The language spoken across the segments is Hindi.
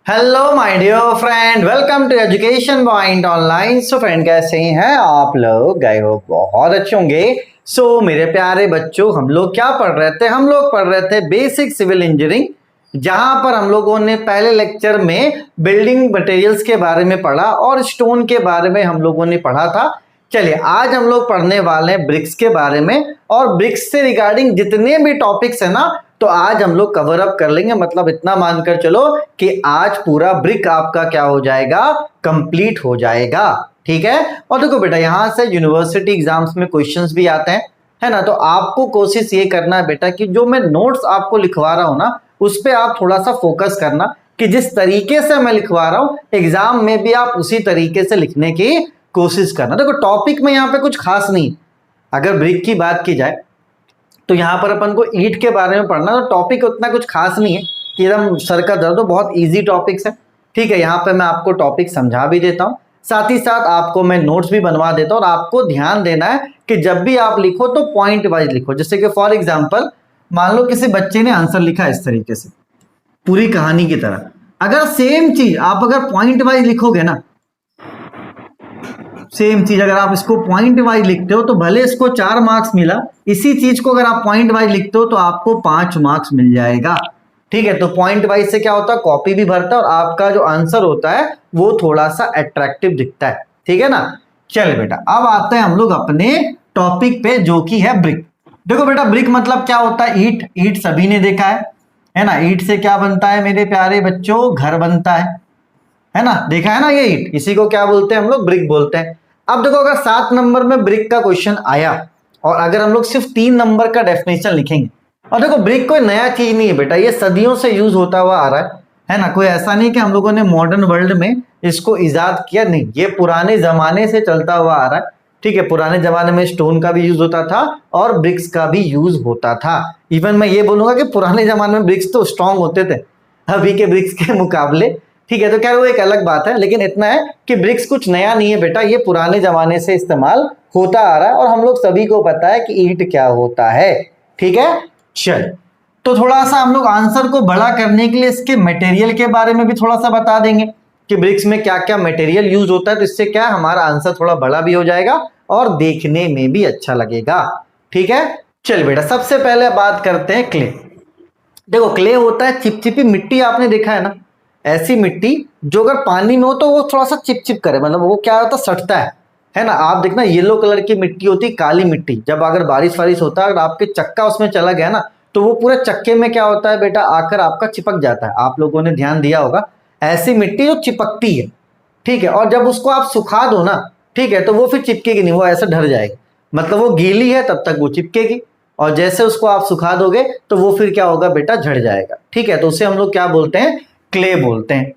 Hello my dear friend, welcome to education point online. So friend, कैसे हैं आप लोग? आई होप बहुत अच्छे होंगे। सो मेरे प्यारे बच्चों, हम लोग क्या पढ़ रहे थे? हम लोग पढ़ रहे थे बेसिक सिविल इंजीनियरिंग, जहां पर हम लोगों ने पहले लेक्चर में बिल्डिंग मटेरियल्स के बारे में पढ़ा और स्टोन के बारे में हम लोगों ने पढ़ा था। चलिए, आज हम लोग पढ़ने वाले हैं ब्रिक्स के बारे में, और ब्रिक्स से रिगार्डिंग जितने भी टॉपिक्स है ना, तो आज हम लोग कवर अप कर लेंगे। मतलब इतना मानकर चलो कि आज पूरा ब्रिक आपका क्या हो जाएगा, कंप्लीट हो जाएगा। ठीक है। और देखो बेटा, यहां से यूनिवर्सिटी एग्जाम्स में क्वेश्चंस भी आते हैं, है ना। तो आपको कोशिश ये करना है बेटा कि जो मैं नोट्स आपको लिखवा रहा हूं ना, उस पर आप थोड़ा सा फोकस करना कि जिस तरीके से मैं लिखवा रहा हूं एग्जाम में भी आप उसी तरीके से लिखने की कोशिश करना। देखो, टॉपिक में यहाँ पे कुछ खास नहीं। अगर ब्रिक की बात की जाए तो यहाँ पर अपन को ईंट के बारे में पढ़ना, तो टॉपिक उतना कुछ खास नहीं है कि एकदम सर का दर्द हो। बहुत इजी टॉपिक्स है। ठीक है, यहाँ पे मैं आपको टॉपिक समझा भी देता हूँ, साथ ही साथ आपको मैं नोट्स भी बनवा देता हूँ। और आपको ध्यान देना है कि जब भी आप लिखो तो पॉइंट वाइज लिखो। जैसे कि फॉर एग्जाम्पल, मान लो किसी बच्चे ने आंसर लिखा इस तरीके से पूरी कहानी की तरह, अगर सेम चीज आप अगर पॉइंट वाइज लिखोगे ना, सेम चीज अगर आप इसको पॉइंट वाइज लिखते हो तो भले इसको 4 मार्क्स मिला, इसी चीज को अगर आप पॉइंट वाइज लिखते हो तो आपको 5 मार्क्स मिल जाएगा। ठीक है, तो पॉइंट वाइज से क्या होता है, कॉपी भी भरता है और आपका जो आंसर होता है वो थोड़ा सा अट्रैक्टिव दिखता है। ठीक है ना। चल बेटा, अब आते हैं हम लोग अपने टॉपिक पे, जो कि है ब्रिक। देखो बेटा, ब्रिक मतलब क्या होता है? ईंट। ईंट सभी ने देखा है ना। ईंट से क्या बनता है मेरे प्यारे बच्चों? घर बनता है ना। देखा है ना ये ईंट, इसी को क्या बोलते हैं हम लोग? ब्रिक बोलते हैं। अब देखो, अगर 7 नंबर में ब्रिक का क्वेश्चन आया और अगर हम लोग सिर्फ 3 नंबर का डेफिनेशन लिखेंगे, और देखो ब्रिक कोई नया चीज नहीं है बेटा, ये सदियों से यूज होता हुआ आ रहा है ना। कोई ऐसा नहीं कि हम लोगों ने मॉडर्न वर्ल्ड में इसको इजाद किया, नहीं, ये पुराने जमाने से चलता हुआ आ रहा है। ठीक है, पुराने जमाने में स्टोन का भी यूज होता था और ब्रिक्स का भी यूज होता था। इवन मैं ये बोलूंगा कि पुराने जमाने में ब्रिक्स तो स्ट्रांग होते थे अभी के ब्रिक्स के मुकाबले। ठीक है, तो क्या वो एक अलग बात है, लेकिन इतना है कि ब्रिक्स कुछ नया नहीं है बेटा, ये पुराने जमाने से इस्तेमाल होता आ रहा है और हम लोग सभी को पता है कि ईंट क्या होता है। ठीक है। चल, तो थोड़ा सा हम लोग आंसर को बड़ा करने के लिए इसके मटेरियल के बारे में भी थोड़ा सा बता देंगे कि ब्रिक्स में क्या क्या मटेरियल यूज होता है, तो इससे क्या हमारा आंसर थोड़ा बड़ा भी हो जाएगा और देखने में भी अच्छा लगेगा। ठीक है। चल बेटा, सबसे पहले बात करते हैं क्ले। देखो, क्ले होता है चिपचिपी मिट्टी, आपने देखा है ना, ऐसी मिट्टी जो अगर पानी में हो तो वो थोड़ा सा चिपचिप करे, मतलब वो क्या होता है, सटता है ना। आप देखना, येलो कलर की मिट्टी होती, काली मिट्टी, जब अगर बारिश वारिश होता है, अगर आपके चक्का उसमें चला गया ना, तो वो पूरे चक्के में क्या होता है बेटा, आकर आपका चिपक जाता है। आप लोगों ने ध्यान दिया होगा, ऐसी मिट्टी जो चिपकती है। ठीक है, और जब उसको आप सुखा दो ना, ठीक है, तो वो फिर चिपकेगी नहीं, वो ऐसे ढर जाएगी। मतलब वो गीली है तब तक वो चिपकेगी, और जैसे उसको आप सुखा दोगे तो वो फिर क्या होगा बेटा, झड़ जाएगा। ठीक है, तो उसे हम लोग क्या बोलते हैं, क्ले बोलते हैं।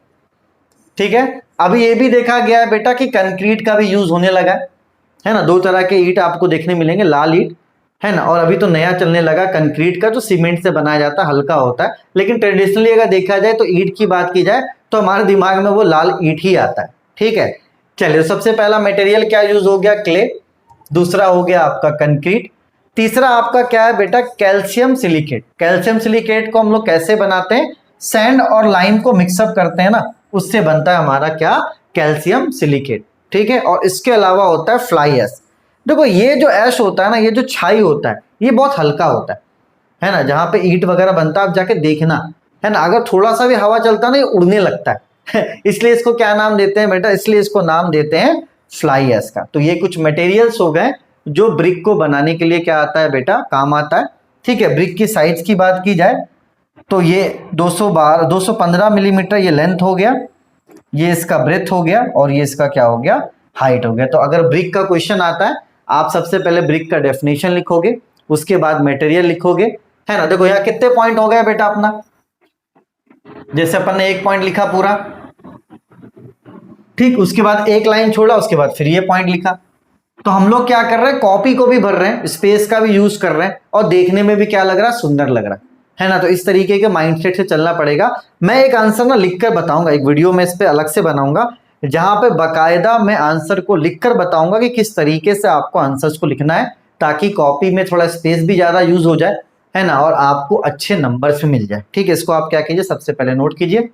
ठीक है। अभी ये भी देखा गया है बेटा कि कंक्रीट का भी यूज होने लगा है ना। 2 तरह के ईंट आपको देखने मिलेंगे, लाल ईंट, है ना, और अभी तो नया चलने लगा कंक्रीट का, जो सीमेंट से बनाया जाता है, हल्का होता है। लेकिन ट्रेडिशनली अगर देखा जाए तो ईंट की बात की जाए तो हमारे दिमाग में वो लाल ईंट ही आता है। ठीक है। चलिए, सबसे पहला मटेरियल क्या यूज हो गया, क्ले। दूसरा हो गया आपका कंक्रीट। तीसरा आपका क्या है बेटा, कैल्शियम सिलिकेट। कैल्शियम सिलिकेट को हम लोग कैसे बनाते हैं, सैंड और लाइम को मिक्सअप करते हैं ना, उससे बनता है हमारा क्या, कैल्शियम सिलिकेट। ठीक है। और इसके अलावा होता है फ्लाई ऐश। देखो, ये जो ऐश होता है ना, ये जो छाई होता है, ये बहुत हल्का होता है ना। जहां पे ईंट वगैरह बनता है आप जाके देखना, है ना, अगर थोड़ा सा भी हवा चलता है ना, ये उड़ने लगता है इसलिए इसको क्या नाम देते हैं बेटा, इसलिए इसको नाम देते हैं फ्लाई ऐश का। तो ये कुछ मटेरियल्स हो गए जो ब्रिक को बनाने के लिए क्या आता है बेटा, काम आता है। ठीक है। ब्रिक की साइज की बात की जाए तो ये 215 मिलीमीटर ये लेंथ हो गया, ये इसका ब्रेथ हो गया, और ये इसका क्या हो गया, हाइट हो गया। तो अगर ब्रिक का क्वेश्चन आता है, आप सबसे पहले ब्रिक का डेफिनेशन लिखोगे, उसके बाद मटेरियल लिखोगे, है ना। देखो यहाँ कितने पॉइंट हो गए बेटा अपना, जैसे अपन ने 1 पॉइंट लिखा पूरा, ठीक, उसके बाद 1 लाइन छोड़ा, उसके बाद फिर ये पॉइंट लिखा। तो हम लोग क्या कर रहे हैं, कॉपी को भी भर रहे हैं, स्पेस का भी यूज कर रहे हैं, और देखने में भी क्या लग रहा है, सुंदर लग रहा है ना। तो इस तरीके के माइंडसेट से चलना पड़ेगा। मैं एक आंसर ना लिख कर बताऊंगा, एक वीडियो में इस पे अलग से बनाऊंगा, जहां पे बकायदा मैं आंसर को लिखकर बताऊंगा कि किस तरीके से आपको आंसर्स को लिखना है, ताकि कॉपी में थोड़ा स्पेस भी ज्यादा यूज हो जाए, है ना, और आपको अच्छे नंबर भी मिल जाए। ठीक है, इसको आप क्या कीजिए, सबसे पहले नोट कीजिए।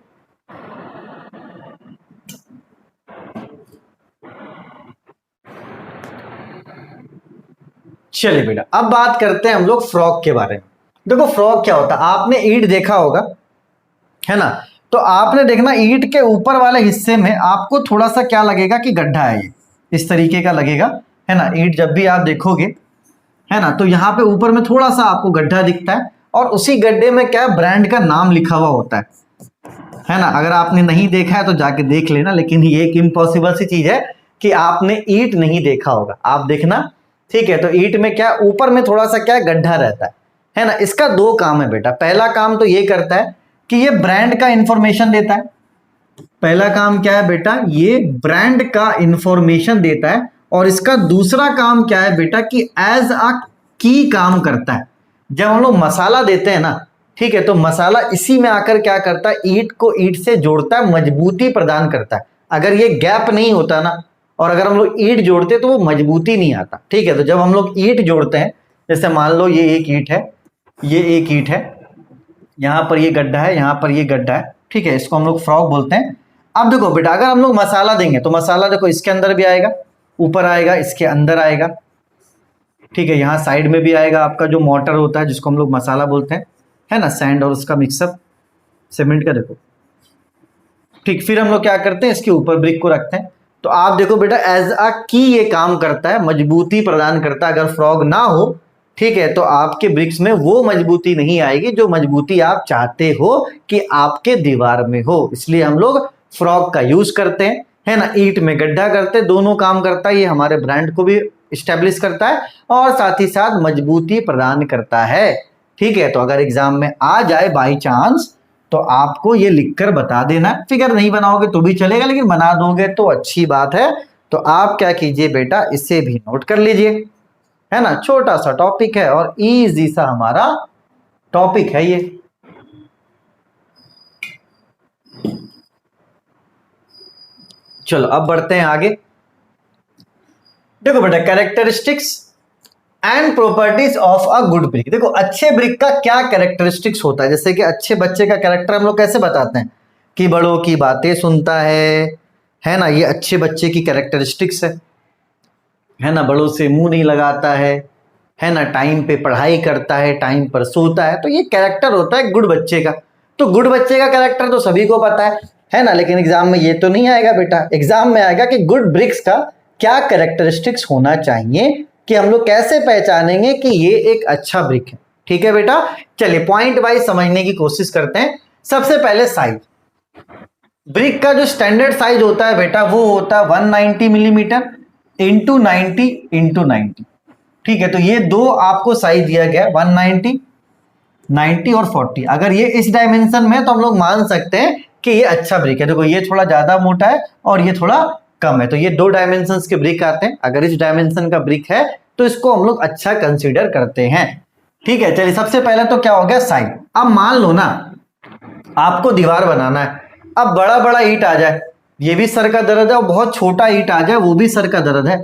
चलिए बेटा, अब बात करते हैं हम लोग फ्रॉग के बारे में। देखो फ्रॉग क्या होता है, आपने ईंट देखा होगा, है ना। तो आपने देखना ईंट के ऊपर वाले हिस्से में आपको थोड़ा सा क्या लगेगा कि गड्ढा है, ये इस तरीके का लगेगा, है ना। ईंट जब भी आप देखोगे, है ना, तो यहाँ पे ऊपर में थोड़ा सा आपको गड्ढा दिखता है और उसी गड्ढे में क्या ब्रांड का नाम लिखा हुआ होता है ना। अगर आपने नहीं देखा है तो जाके देख लेना, लेकिन ये एक इम्पॉसिबल सी चीज है कि आपने ईंट नहीं देखा होगा, आप देखना, ठीक है। तो ईंट में क्या ऊपर में थोड़ा सा क्या गड्ढा रहता है ना। इसका दो काम है बेटा। पहला काम तो ये करता है कि ये ब्रांड का इंफॉर्मेशन देता है। पहला काम क्या है बेटा, ये ब्रांड का इंफॉर्मेशन देता है। और इसका दूसरा काम क्या है बेटा कि एज अ की काम करता है। जब हम लोग मसाला देते हैं ना, ठीक है, तो मसाला इसी में आकर क्या करता है, ईंट को ईंट से जोड़ता है, मजबूती प्रदान करता है। अगर ये गैप नहीं होता ना, और अगर हम लोग ईंट जोड़ते तो वो मजबूती नहीं आता, ठीक है। तो जब हम लोग ईंट जोड़ते हैं, जैसे मान लो ये एक ईंट है, ये एक ईंट है, यहां पर ये गड्ढा है, यहां पर ये गड्ढा है, ठीक है, इसको हम लोग फ्रॉग बोलते हैं। अब देखो बेटा, अगर हम लोग मसाला देंगे तो मसाला देखो इसके अंदर भी आएगा, ऊपर आएगा, इसके अंदर आएगा, ठीक है, यहाँ साइड में भी आएगा आपका जो मोटर होता है जिसको हम लोग मसाला बोलते हैं, है ना, सैंड और उसका मिक्सअप सीमेंट का, देखो, ठीक। फिर हम लोग क्या करते हैं, इसके ऊपर ब्रिक को रखते हैं। तो आप देखो बेटा, एज अ की ये काम करता है, मजबूती प्रदान करता है। अगर फ्रॉग ना हो, ठीक है, तो आपके ब्रिक्स में वो मजबूती नहीं आएगी जो मजबूती आप चाहते हो कि आपके दीवार में हो। इसलिए हम लोग फ्रॉग का यूज करते हैं, है ना। ईंट में गड्ढा करते, दोनों काम करता है। ये हमारे ब्रांड को भी स्टेब्लिश करता है और साथ ही साथ मजबूती प्रदान करता है, ठीक है। तो अगर एग्जाम में आ जाए बाई चांस, तो आपको ये लिखकर बता देना। फिगर नहीं बनाओगे तो भी चलेगा, लेकिन बना दोगे तो अच्छी बात है। तो आप क्या कीजिए बेटा, इसे भी नोट कर लीजिए, है ना। छोटा सा टॉपिक है और इजी सा हमारा टॉपिक है ये। चलो अब बढ़ते हैं आगे। देखो बेटा, characteristics and properties of a good brick. देखो अच्छे ब्रिक का क्या कैरेक्टरिस्टिक्स होता है। जैसे कि अच्छे बच्चे का कैरेक्टर हम लोग कैसे बताते हैं कि बड़ों की बातें सुनता है ना। ये अच्छे बच्चे की कैरेक्टरिस्टिक्स है ना। बड़ों से मुंह नहीं लगाता है ना। टाइम पे पढ़ाई करता है, टाइम पर सोता है। तो ये कैरेक्टर होता है गुड बच्चे का। तो गुड बच्चे का कैरेक्टर तो सभी को पता है ना। लेकिन एग्जाम में ये तो नहीं आएगा बेटा। एग्जाम में आएगा कि गुड ब्रिक्स का क्या कैरेक्टरिस्टिक्स होना चाहिए, कि हम लोग कैसे पहचानेंगे कि ये एक अच्छा ब्रिक है, ठीक है बेटा। चलिए पॉइंट वाइज समझने की कोशिश करते हैं। सबसे पहले साइज। ब्रिक का जो स्टैंडर्ड साइज होता है बेटा, वो होता है 190 मिलीमीटर इंटू 90 इंटू 90, ठीक है। तो ये दो आपको साइज दिया गया है, 190, 90 और 40। अगर ये इस डायमेंशन में है तो हम लोग मान सकते हैं कि ये अच्छा ब्रिक है। देखो ये थोड़ा ज्यादा मोटा है और ये थोड़ा कम है, तो ये दो डायमेंशंस के ब्रिक आते हैं। अगर इस डायमेंशन का ब्रिक है तो इसको हम लोग अच्छा कंसीडर करते हैं, ठीक है। चलिए सबसे पहले तो क्या हो गया, साइज। अब मान लो ना आपको दीवार बनाना है। अब बड़ा बड़ा ईंट आ जाए, ये भी सर का दर्द है, और बहुत छोटा ईंट आ जाए, वो भी सर का दर्द है,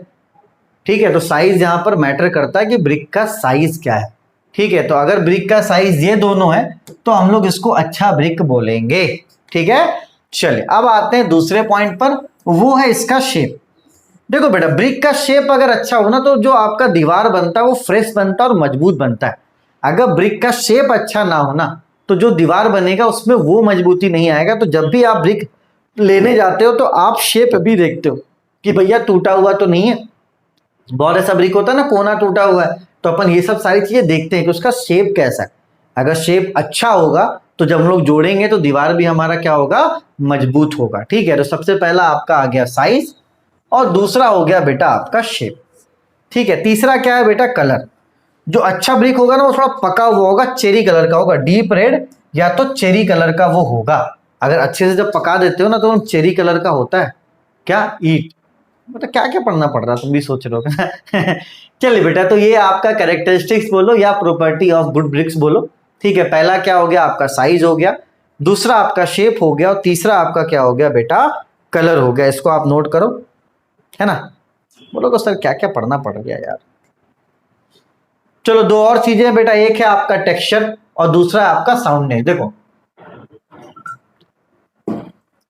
ठीक है। तो साइज यहां पर मैटर करता है कि ब्रिक का साइज क्या है, ठीक है। तो अगर ब्रिक का साइज ये दोनों है तो हम लोग इसको अच्छा ब्रिक बोलेंगे, ठीक है। चलिए अब आते हैं दूसरे पॉइंट पर, वो है इसका शेप। देखो बेटा, ब्रिक का शेप अगर अच्छा हो ना, तो जो आपका दीवार बनता है वो फ्रेश बनता है और मजबूत बनता है। अगर ब्रिक का शेप अच्छा ना हो ना, तो जो दीवार बनेगा उसमें वो मजबूती नहीं आएगा। तो जब भी आप ब्रिक लेने जाते हो तो आप शेप भी देखते हो कि भैया टूटा हुआ तो नहीं है। बहुत ऐसा ब्रिक होता है ना, कोना टूटा हुआ है, तो अपन ये सब सारी चीजें देखते हैं कि उसका शेप कैसा है। अगर शेप अच्छा होगा तो जब हम लोग जोड़ेंगे तो दीवार भी हमारा क्या होगा, मजबूत होगा, ठीक है। तो सबसे पहला आपका आ गया साइज, और दूसरा हो गया बेटा आपका शेप, ठीक है। तीसरा क्या है बेटा, कलर। जो अच्छा ब्रिक होगा ना वो थोड़ा पका हुआ होगा, चेरी कलर का होगा, डीप रेड या तो चेरी कलर का वो होगा। अगर अच्छे से जब पका देते हो ना तो चेरी कलर का होता है क्या, ईट। मतलब क्या क्या पढ़ना पड़ रहा है, तुम भी सोच रहे हो। चलिए बेटा, तो ये आपका कैरेक्टरिस्टिक्स बोलो या प्रॉपर्टी ऑफ गुड ब्रिक्स बोलो, ठीक है। पहला क्या हो गया, आपका साइज हो गया, दूसरा आपका शेप हो गया, और तीसरा आपका क्या हो गया बेटा, कलर हो गया। इसको आप नोट करो, है ना। बोलोगे सर क्या क्या पढ़ना पड़ गया यार। चलो दो और चीजें बेटा, एक है आपका टेक्सचर और दूसरा आपका साउंडनेस। देखो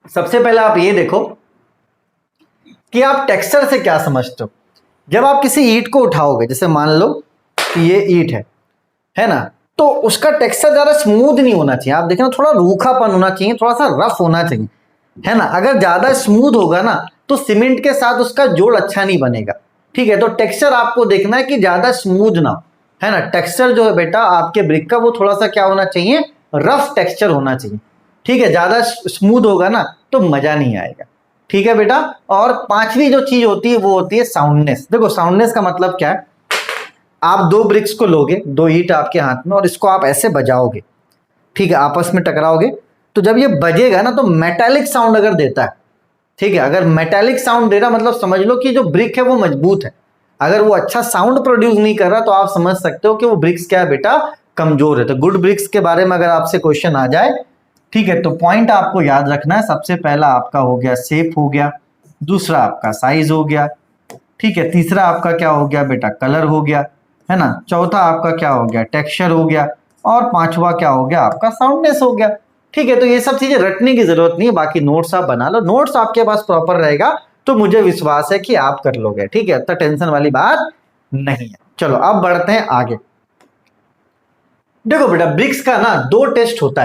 सबसे पहले आप ये देखो कि आप टेक्सचर से क्या समझते हो। जब आप किसी ईंट को उठाओगे, जैसे मान लो कि ये ईंट है ना, तो उसका टेक्सचर ज्यादा स्मूथ नहीं होना चाहिए। आप देखना थोड़ा रूखापन होना चाहिए, थोड़ा सा रफ होना चाहिए, है ना। अगर ज्यादा स्मूथ होगा ना तो सीमेंट के साथ उसका जोड़ अच्छा नहीं बनेगा, ठीक है। तो टेक्सचर आपको देखना है कि ज्यादा स्मूथ ना हो, है ना। टेक्सचर जो है बेटा आपके ब्रिक का वो थोड़ा सा क्या होना चाहिए, रफ टेक्सचर होना चाहिए, ठीक है। ज्यादा स्मूथ होगा ना तो मजा नहीं आएगा, ठीक है बेटा। और पांचवी जो चीज होती है वो होती है साउंडनेस। देखो साउंडनेस का मतलब क्या है, आप दो ब्रिक्स को लोगे, दो ईंट आपके हाथ में, और इसको आप ऐसे बजाओगे, ठीक है, आपस में टकराओगे, तो जब ये बजेगा ना तो मेटालिक साउंड अगर देता है, ठीक है, अगर मेटालिक साउंड दे रहा मतलब समझ लो कि जो ब्रिक है वो मजबूत है। अगर वो अच्छा साउंड प्रोड्यूस नहीं कर रहा तो आप समझ सकते हो कि वो ब्रिक्स क्या है बेटा, कमजोर है। तो गुड ब्रिक्स के बारे में अगर आपसे क्वेश्चन आ जाए, ठीक है, तो पॉइंट आपको याद रखना है। सबसे पहला आपका हो गया शेप हो गया, दूसरा आपका साइज हो गया, ठीक है, तीसरा आपका क्या हो गया बेटा, कलर हो गया, है ना, चौथा आपका क्या हो गया, टेक्सचर हो गया, और पांचवा क्या हो गया आपका, साउंडनेस हो गया, ठीक है। तो ये सब चीजें रटने की जरूरत नहीं है, बाकी नोट्स आप बना लो, नोट्स आपके पास प्रॉपर रहेगा तो मुझे विश्वास है कि आप कर लोगे, ठीक है, तो टेंशन वाली बात नहीं है। चलो अब बढ़ते हैं आगे। देखो बेटा ब्रिक्स का ना दो टेस्ट होता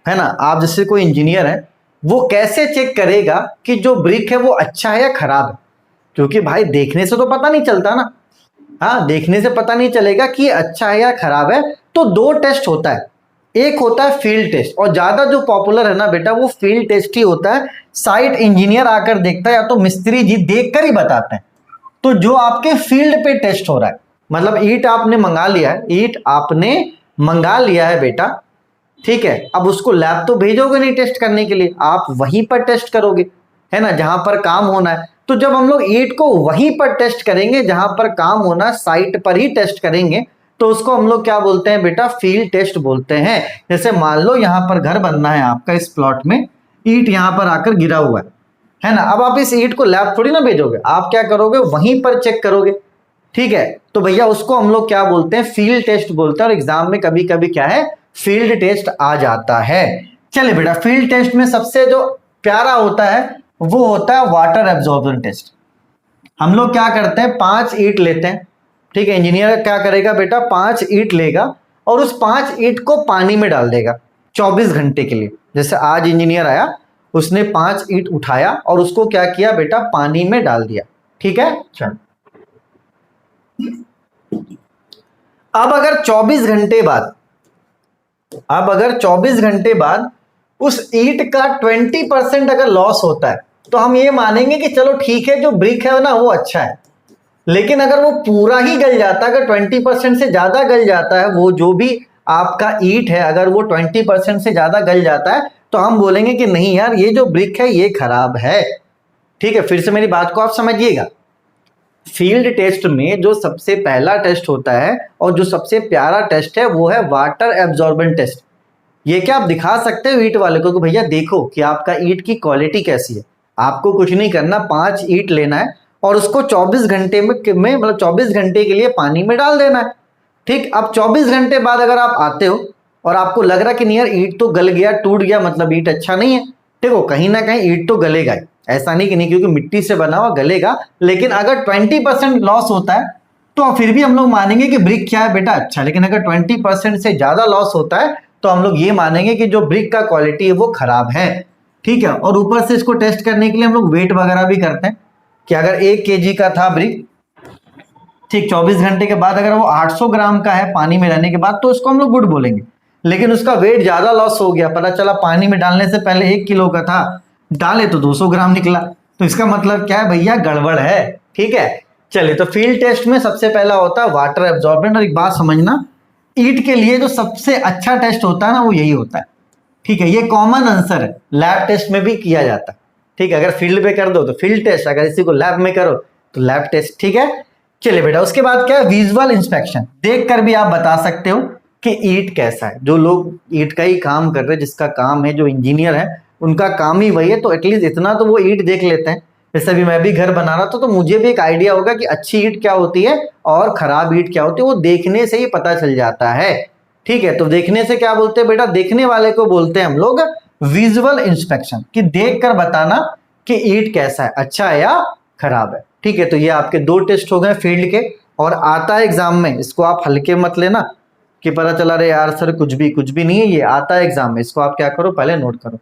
है ना। आप जैसे कोई इंजीनियर है, वो कैसे चेक करेगा कि जो ब्रिक है वो अच्छा है या खराब है, क्योंकि भाई देखने से तो पता नहीं चलता ना, हाँ देखने से पता नहीं चलेगा कि अच्छा है या खराब है। तो दो टेस्ट होता है, एक होता है फील्ड टेस्ट, और ज्यादा जो पॉपुलर है ना बेटा वो फील्ड टेस्ट ही होता है। साइट इंजीनियर आकर देखता है या तो मिस्त्री जी देख कर ही बताते हैं। तो जो आपके फील्ड पे टेस्ट हो रहा है, मतलब ईंट आपने मंगा लिया है, ईंट आपने मंगा लिया है बेटा, ठीक है, अब उसको लैब तो भेजोगे नहीं टेस्ट करने के लिए, आप वहीं पर टेस्ट करोगे, है ना, जहां पर काम होना है। तो जब हम लोग ईंट को वहीं पर टेस्ट करेंगे जहां पर काम होना, साइट पर ही टेस्ट करेंगे, तो उसको हम लोग क्या बोलते हैं बेटा, फील्ड टेस्ट बोलते हैं। जैसे मान लो यहां पर घर बनना है आपका, इस प्लॉट में ईंट यहां पर आकर गिरा हुआ है ना। अब आप इस ईंट को लैब थोड़ी ना भेजोगे, आप क्या करोगे, वहीं पर चेक करोगे, ठीक है। तो भैया उसको हम लोग क्या बोलते हैं, फील्ड टेस्ट बोलते हैं, और एग्जाम में कभी कभी क्या है, फील्ड टेस्ट आ जाता है। चलिए बेटा फील्ड टेस्ट में सबसे जो प्यारा होता है वो होता है वाटर एब्जॉर्प्शन टेस्ट। हम लोग क्या करते हैं, 5 ईंट लेते हैं, ठीक है, इंजीनियर क्या करेगा बेटा, 5 ईंट लेगा और उस 5 ईंट को पानी में डाल देगा 24 घंटे के लिए। जैसे आज इंजीनियर आया, उसने 5 ईंट उठाया और उसको क्या किया बेटा, पानी में डाल दिया, ठीक है। चल अब अगर 24 घंटे बाद, अब अगर 24 घंटे बाद उस ईंट का 20% अगर लॉस होता है तो हम ये मानेंगे कि चलो ठीक है, जो ब्रिक है ना वो अच्छा है। लेकिन अगर वो पूरा ही गल जाता है, अगर 20% से ज्यादा गल जाता है, वो जो भी आपका ईंट है अगर वो 20% से ज्यादा गल जाता है, तो हम बोलेंगे कि नहीं यार ये जो ब्रिक है ये खराब है, ठीक है। फिर से मेरी बात को आप समझिएगा, फील्ड टेस्ट में जो सबसे पहला टेस्ट होता है और जो सबसे प्यारा टेस्ट है वो है वाटर एब्जॉर्बेंट टेस्ट। ये क्या आप दिखा सकते हो ईंट वाले को कि भैया देखो कि आपका ईंट की क्वालिटी कैसी है। आपको कुछ नहीं करना, 5 ईंट लेना है और उसको 24 घंटे में मतलब 24 घंटे के लिए पानी में डाल देना है, ठीक। अब 24 घंटे बाद अगर आप आते हो और आपको लग रहा कि नहीं यार ईंट तो गल गया, टूट गया, मतलब ईंट अच्छा नहीं है, देखो कहीं ना कहीं ईंट तो गलेगा ही, ऐसा नहीं कि नहीं, क्योंकि मिट्टी से बना हुआ गलेगा। लेकिन अगर 20% लॉस होता है तो फिर भी हम लोग मानेंगे कि ब्रिक क्या है बेटा, अच्छा। लेकिन अगर 20% से ज्यादा लॉस होता है तो हम लोग ये मानेंगे कि जो ब्रिक का क्वालिटी है वो खराब है, ठीक है। और ऊपर से इसको टेस्ट करने के लिए हम लोग वेट वगैरह भी करते हैं कि अगर 1 kg का था ब्रिक, ठीक, 24 घंटे के बाद अगर वो 800 ग्राम का है पानी में रहने के बाद, तो उसको हम लोग गुड बोलेंगे। लेकिन उसका वेट ज्यादा लॉस हो गया, पता चला पानी में डालने से पहले 1 किलो का था, डाले तो 200 ग्राम निकला, तो इसका मतलब क्या है भैया, गड़बड़ है, ठीक है। चलिए तो फील्ड टेस्ट में सबसे पहला होता है वाटर एब्जॉर्बेंट। और एक बात समझना, ईंट के लिए जो सबसे अच्छा टेस्ट होता है ना वो यही होता है, ठीक है। ये कॉमन आंसर है, लैब टेस्ट में भी किया जाता है, ठीक है। अगर फील्ड पे कर दो तो फील्ड टेस्ट, अगर इसी को लैब में करो तो लैब टेस्ट, ठीक है। चलिए बेटा उसके बाद क्या है, विजुअल इंस्पेक्शन। देख कर भी आप बता सकते हो कि ईंट कैसा है। जो लोग ईंट का ही काम कर रहे हैं, जिसका काम है, जो इंजीनियर है उनका काम ही वही है, तो एटलीस्ट इतना तो वो ईंट देख लेते हैं। जैसे अभी मैं भी घर बना रहा था तो मुझे भी एक आइडिया होगा कि अच्छी ईंट क्या होती है और खराब ईंट क्या होती है, वो देखने से ही पता चल जाता है, ठीक है। तो देखने से क्या बोलते हैं बेटा, देखने वाले को बोलते हैं हम लोग विजुअल इंस्पेक्शन, कि देख कर बताना कि ईंट कैसा है, अच्छा है या खराब है, ठीक है। तो ये आपके 2 टेस्ट हो गए फील्ड के। और आता है एग्जाम में, इसको आप हल्के मत लेना कि पता चला रे यार सर कुछ भी नहीं है, ये आता है एग्जाम में, इसको आप क्या करो पहले नोट करो।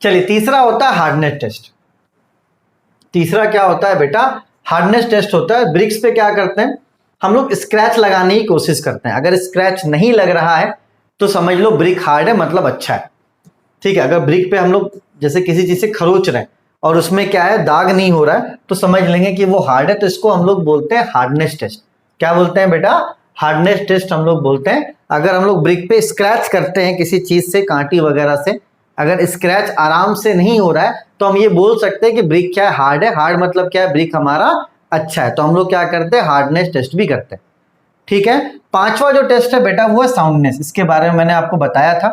चलिए तीसरा होता है हार्डनेस टेस्ट। तीसरा क्या होता है बेटा, हार्डनेस टेस्ट होता है। ब्रिक्स पे क्या करते हैं हम लोग, स्क्रैच लगाने की कोशिश करते हैं। अगर स्क्रैच नहीं लग रहा है तो समझ लो ब्रिक हार्ड है, मतलब अच्छा है। ठीक है, अगर ब्रिक पे हम लोग जैसे किसी चीज से खरोच रहे हैं और उसमें क्या है दाग नहीं हो रहा है तो समझ लेंगे कि वो हार्ड है, तो इसको हम लोग बोलते हैं हार्डनेस टेस्ट। क्या बोलते हैं बेटा, हार्डनेस टेस्ट हम लोग बोलते हैं। अगर हम लोग ब्रिक पे स्क्रैच करते हैं किसी चीज से, कांटी वगैरह से, अगर स्क्रैच आराम से नहीं हो रहा है तो हम ये बोल सकते हैं कि ब्रिक क्या है, हार्ड है। हार्ड मतलब क्या है, ब्रिक हमारा अच्छा है। तो हम लोग क्या करते हैं, हार्डनेस टेस्ट भी करते हैं। ठीक है, पांचवा जो टेस्ट है बेटा वो है साउंडनेस। इसके बारे में मैंने आपको बताया था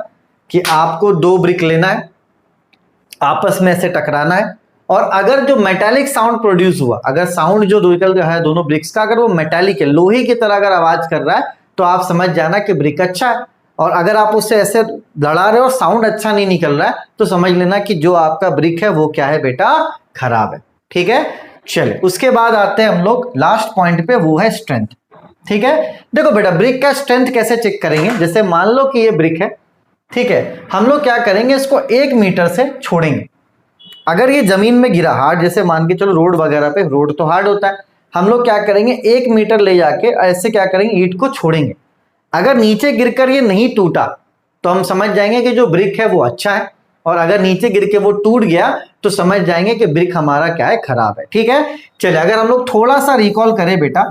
कि आपको दो ब्रिक लेना है, आपस में ऐसे टकराना है, और अगर जो मेटालिक साउंड प्रोड्यूस हुआ, अगर साउंड जो निकल रहा है दोनों ब्रिक्स का, अगर वो मेटालिक है, लोहे की तरह अगर आवाज कर रहा है, तो आप समझ जाना कि ब्रिक अच्छा है। और अगर आप उससे ऐसे लड़ा रहे हो और साउंड अच्छा नहीं निकल रहा है तो समझ लेना कि जो आपका ब्रिक है वो क्या है बेटा, खराब है। ठीक है, चलिए उसके बाद आते हैं हम लोग लास्ट पॉइंट पे, वो है स्ट्रेंथ। ठीक है, देखो बेटा ब्रिक का स्ट्रेंथ कैसे चेक करेंगे। जैसे मान लो कि ये ब्रिक है, ठीक है, हम लोग क्या करेंगे, इसको 1 मीटर से छोड़ेंगे। अगर ये जमीन में गिरा हार्ड, जैसे मान के चलो रोड वगैरह पे, रोड तो हार्ड होता है, हम लोग क्या करेंगे 1 मीटर ले जाके ऐसे क्या करेंगे, ईंट को छोड़ेंगे। अगर नीचे गिरकर ये नहीं टूटा तो हम समझ जाएंगे कि जो ब्रिक है वो अच्छा है, और अगर नीचे गिर के वो टूट गया तो समझ जाएंगे कि ब्रिक हमारा क्या है, खराब है। ठीक है, चलिए अगर हम लोग थोड़ा सा रिकॉल करें बेटा,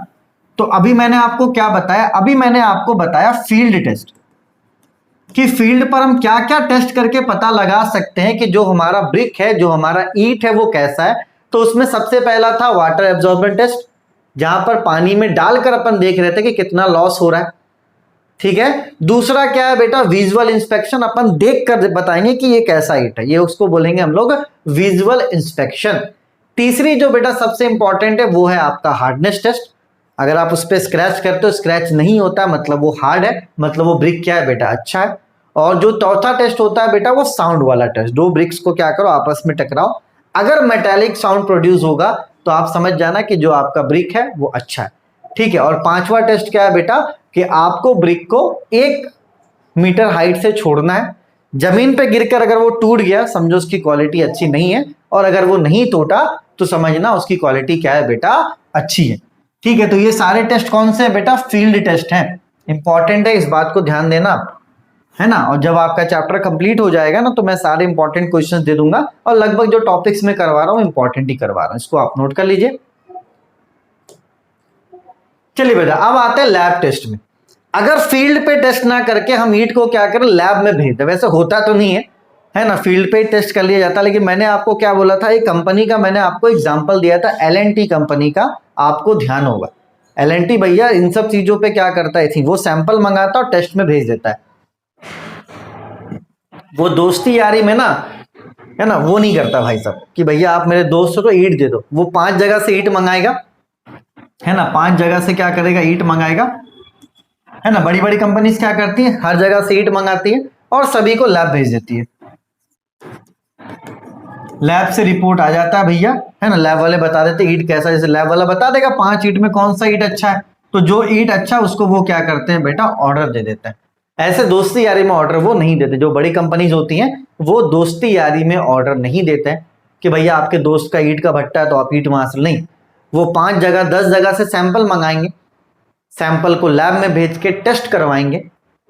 तो अभी मैंने आपको क्या बताया, अभी मैंने आपको बताया फील्ड टेस्ट, कि फील्ड पर हम क्या क्या टेस्ट करके पता लगा सकते हैं कि जो हमारा ब्रिक है, जो हमारा ईंट है वो कैसा है। तो उसमें सबसे पहला था वाटर एब्जॉर्बेंट टेस्ट, जहां पर पानी में डालकर अपन देख रहे थे कि कितना लॉस हो रहा है। ठीक है, दूसरा क्या है बेटा, विजुअल इंस्पेक्शन, अपन देख कर बताएंगे कि ये कैसा ईंट है, ये उसको बोलेंगे हम लोग विजुअल इंस्पेक्शन। तीसरी जो बेटा सबसे इंपॉर्टेंट है वो है आपका हार्डनेस टेस्ट। अगर आप उस पर स्क्रैच करते हो, स्क्रैच नहीं होता मतलब वो हार्ड है, मतलब वो ब्रिक क्या है बेटा, अच्छा है। और जो चौथा टेस्ट होता है बेटा वो साउंड वाला टेस्ट, दो ब्रिक्स को क्या करो आपस में टकराओ, अगर मेटालिक साउंड प्रोड्यूस होगा तो आप समझ जाना कि जो आपका ब्रिक है वो अच्छा है। ठीक है, और पांचवा टेस्ट क्या है बेटा, कि आपको ब्रिक को 1 मीटर हाइट से छोड़ना है। जमीन पे गिरकर अगर वो टूट गया समझो उसकी क्वालिटी अच्छी नहीं है, और अगर वो नहीं टूटा तो समझना उसकी क्वालिटी क्या है बेटा, अच्छी है। ठीक है, तो ये सारे टेस्ट कौन से हैं बेटा, फील्ड टेस्ट हैं। इंपॉर्टेंट है, इस बात को ध्यान देना है ना। और जब आपका चैप्टर कंप्लीट हो जाएगा ना तो मैं सारे इंपॉर्टेंट क्वेश्चंस दे दूंगा, और लगभग जो टॉपिक्स में करवा रहा हूं इंपॉर्टेंट ही करवा रहा हूं, इसको आप नोट कर लीजिए। चलिए बेटा अब आते हैं लैब टेस्ट में। अगर फील्ड पे टेस्ट ना करके हम ईंट को क्या करें, लैब में भेज दें, वैसे होता तो नहीं है ना, फील्ड पे टेस्ट कर लिया जाता, लेकिन मैंने आपको क्या बोला था, एक कंपनी का मैंने आपको एग्जांपल दिया था, L&T कंपनी का, आपको ध्यान होगा। L&T भैया इन सब चीजों पे क्या करता है, वो सैंपल मंगाता और टेस्ट में भेज देता है। वो दोस्ती यारी में ना, है ना, वो नहीं करता भाई साहब कि भैया आप मेरे दोस्त हो तो ईंट दे दो। वो 5 जगह से ईंट मंगाएगा, है ना, 5 जगह से क्या करेगा, ईंट मंगाएगा, है ना। बड़ी बड़ी कंपनीज क्या करती है, हर जगह से ईंट मंगाती है और सभी को लैब भेज देती है। लैब से रिपोर्ट आ जाता है भैया, है ना, लैब वाले बता देते ईंट कैसा, जैसे लैब वाला बता देगा 5 ईंट में कौन सा ईंट अच्छा है, तो जो ईंट अच्छा उसको वो क्या करते हैं बेटा, ऑर्डर दे देते हैं। ऐसे दोस्ती यारी में ऑर्डर वो नहीं देते, जो बड़ी कंपनीज होती हैं वो दोस्ती यारी में ऑर्डर नहीं देते हैं कि भैया आपके दोस्त का ईंट का भट्टा है तो आप ईंट वहां से, नहीं, वो 5 जगह 10 जगह से सैंपल मंगाएंगे, सैंपल को लैब में भेज के टेस्ट करवाएंगे।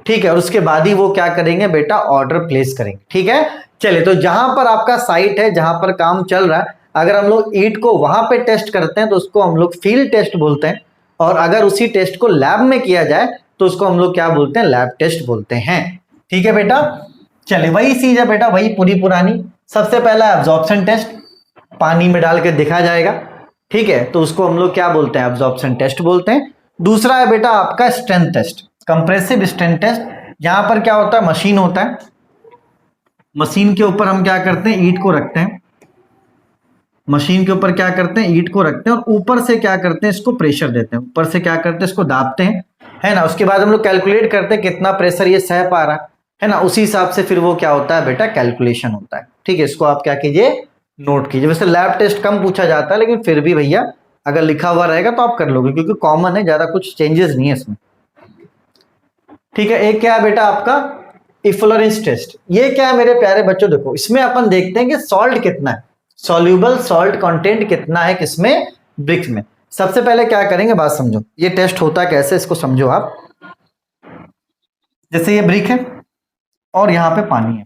ठीक है, और उसके बाद ही वो क्या करेंगे बेटा, ऑर्डर प्लेस करेंगे। ठीक है, चलिए तो जहां पर आपका साइट है, जहां पर काम चल रहा है, अगर हम लोग ईंट को वहां पे टेस्ट करते हैं तो उसको हम लोग फील्ड टेस्ट बोलते हैं, और अगर उसी टेस्ट को लैब में किया जाए तो उसको हम लोग क्या बोलते हैं, लैब टेस्ट बोलते हैं। ठीक है बेटा, चलिए वही चीज है बेटा, वही पूरी पुरानी। सबसे पहला एब्जॉर्प्शन टेस्ट, पानी में डाल के देखा जाएगा, ठीक है, तो उसको हम लोग क्या बोलते हैं, एब्जॉर्प्शन टेस्ट बोलते हैं। दूसरा है बेटा आपका strength test, compressive strength test. यहां पर क्या होता है, मशीन होता है, मशीन के ऊपर हम क्या करते हैं, ईंट को रखते हैं, मशीन के ऊपर क्या करते हैं, ईंट को रखते हैं, और ऊपर से क्या करते हैं, इसको प्रेशर देते हैं, ऊपर से क्या करते हैं, इसको दाबते हैं, है ना। उसके बाद हम लोग कैलकुलेट करते हैं कितना प्रेशर ये सह पा रहा है, है ना, उसी हिसाब से फिर वो क्या होता है बेटा, कैलकुलेशन होता है। ठीक है, इसको आप क्या कीजिए, नोट कीजिए। वैसे लैब टेस्ट कम पूछा जाता है, लेकिन फिर भी भैया अगर लिखा हुआ रहेगा तो आप कर लोगे, क्योंकि कॉमन है, ज्यादा कुछ चेंजेस नहीं है इसमें। ठीक है, एक क्या है बेटा आपका इफ्लोरेंस टेस्ट। ये क्या है मेरे प्यारे बच्चों, देखो इसमें अपन देखते हैं कि सॉल्ट कितना है, सॉल्यूबल सॉल्ट कंटेंट कितना है किसमें, ब्रिक्स में। सबसे पहले क्या करेंगे, बात समझो, ये टेस्ट होता कैसे, इसको समझो आप। जैसे ये ब्रिक है और यहां पे पानी है,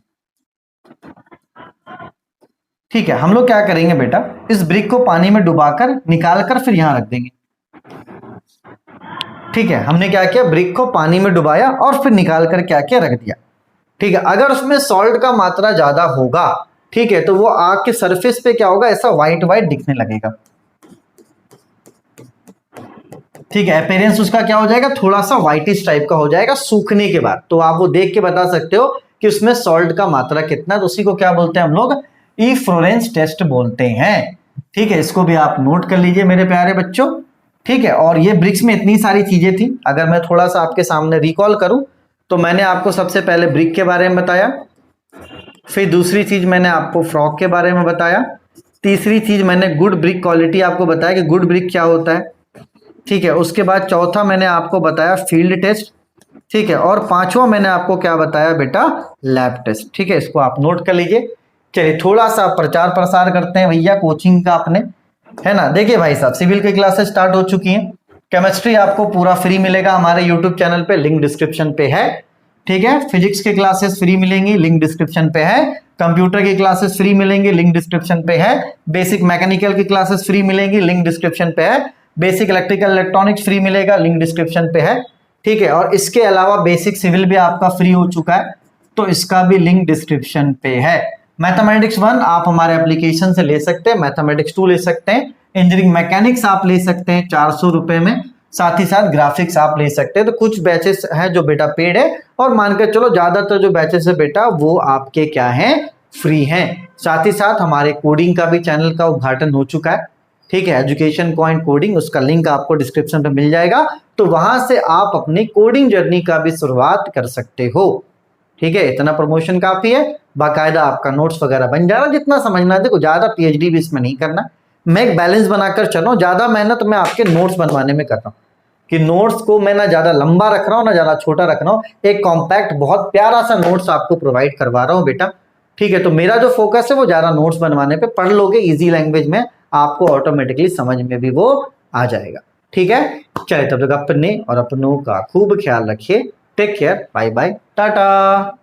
ठीक है, हम लोग क्या करेंगे बेटा, इस ब्रिक को पानी में डुबाकर निकाल कर फिर यहां रख देंगे। ठीक है, हमने क्या किया, ब्रिक को पानी में डुबाया और फिर निकाल कर क्या किया, रख दिया। ठीक है, अगर उसमें सॉल्ट का मात्रा ज्यादा होगा, ठीक है, तो वो आग के सरफेस पे क्या होगा, ऐसा व्हाइट व्हाइट दिखने लगेगा। ठीक है, अपीयरेंस उसका क्या हो जाएगा, थोड़ा सा व्हाइटिश टाइप का हो जाएगा सूखने के बाद। तो आप वो देख के बता सकते हो कि उसमें सॉल्ट का मात्रा कितना है। तो उसी को क्या बोलते हैं हम लोग, इफ्लोरेंस टेस्ट बोलते हैं। ठीक है, इसको भी आप नोट कर लीजिए मेरे प्यारे बच्चों। ठीक है, और ये ब्रिक्स में इतनी सारी चीजें थी, अगर मैं थोड़ा सा आपके सामने रिकॉल करूं तो मैंने आपको सबसे पहले ब्रिक के बारे में बताया, फिर दूसरी चीज मैंने आपको फ्रॉग के बारे में बताया, तीसरी चीज मैंने गुड ब्रिक क्वालिटी आपको बताया कि गुड ब्रिक क्या होता है। ठीक है, उसके बाद चौथा मैंने आपको बताया फील्ड टेस्ट। ठीक है, और पांचवा मैंने आपको क्या बताया बेटा, लैब टेस्ट। ठीक है, इसको आप नोट कर लीजिए। चलिए थोड़ा सा प्रचार प्रसार करते हैं भैया कोचिंग का अपने, है ना। देखिए भाई साहब, सिविल की क्लासेस स्टार्ट हो चुकी हैं। केमिस्ट्री आपको पूरा फ्री मिलेगा हमारे यूट्यूब चैनल पे, लिंक डिस्क्रिप्शन पे है। ठीक है, फिजिक्स की क्लासेस फ्री मिलेंगी, लिंक डिस्क्रिप्शन पे है। कंप्यूटर की क्लासेस फ्री मिलेंगी, लिंक डिस्क्रिप्शन पे है। बेसिक मैकेनिकल की क्लासेस फ्री मिलेंगी, लिंक डिस्क्रिप्शन पे है। बेसिक इलेक्ट्रिकल इलेक्ट्रॉनिक्स फ्री मिलेगा, लिंक डिस्क्रिप्शन पे है। ठीक है, और इसके अलावा बेसिक सिविल भी आपका फ्री हो चुका है, तो इसका भी लिंक डिस्क्रिप्शन पे है। मैथमेटिक्स 1 आप हमारे एप्लीकेशन से ले सकते हैं, मैथमेटिक्स 2 ले सकते हैं, इंजीनियरिंग मैकेनिक्स आप ले सकते हैं 400 रुपए में, साथ ही साथ ग्राफिक्स आप ले सकते हैं। तो कुछ बैचेस हैं जो बेटा पेड है, और मानकर चलो ज्यादातर जो बैचेस है बेटा वो आपके क्या हैं, फ्री हैं। साथ ही साथ हमारे कोडिंग का भी चैनल का उद्घाटन हो चुका है। ठीक है, एजुकेशन पॉइंट कोडिंग, उसका लिंक आपको डिस्क्रिप्शन पे मिल जाएगा, तो वहां से आप अपनी कोडिंग जर्नी का भी शुरुआत कर सकते हो। ठीक है, इतना प्रमोशन काफी है, बाकायदा आपका नोट्स वगैरह बन जा रहा है। जितना समझना है, देखो ज्यादा पीएचडी भी इसमें नहीं करना, मैं एक बैलेंस बनाकर चल रहा हूँ। ज्यादा मेहनत मैं आपके नोट्स बनवाने में कर रहा हूँ, कि नोट्स को मैं ना ज्यादा लंबा रख रहा हूँ ना ज्यादा छोटा रख रहा हूँ, एक कॉम्पैक्ट बहुत प्यारा सा नोट्स आपको प्रोवाइड करवा रहा हूँ बेटा। ठीक है, तो मेरा जो फोकस है वो ज्यादा नोट्स बनवाने पे, पढ़ लोगे इजी लैंग्वेज में, आपको ऑटोमेटिकली समझ में भी वो आ जाएगा। ठीक है, चलिए तब तक अपने और अपनों का खूब ख्याल रखिए। Take care, bye bye, Tata.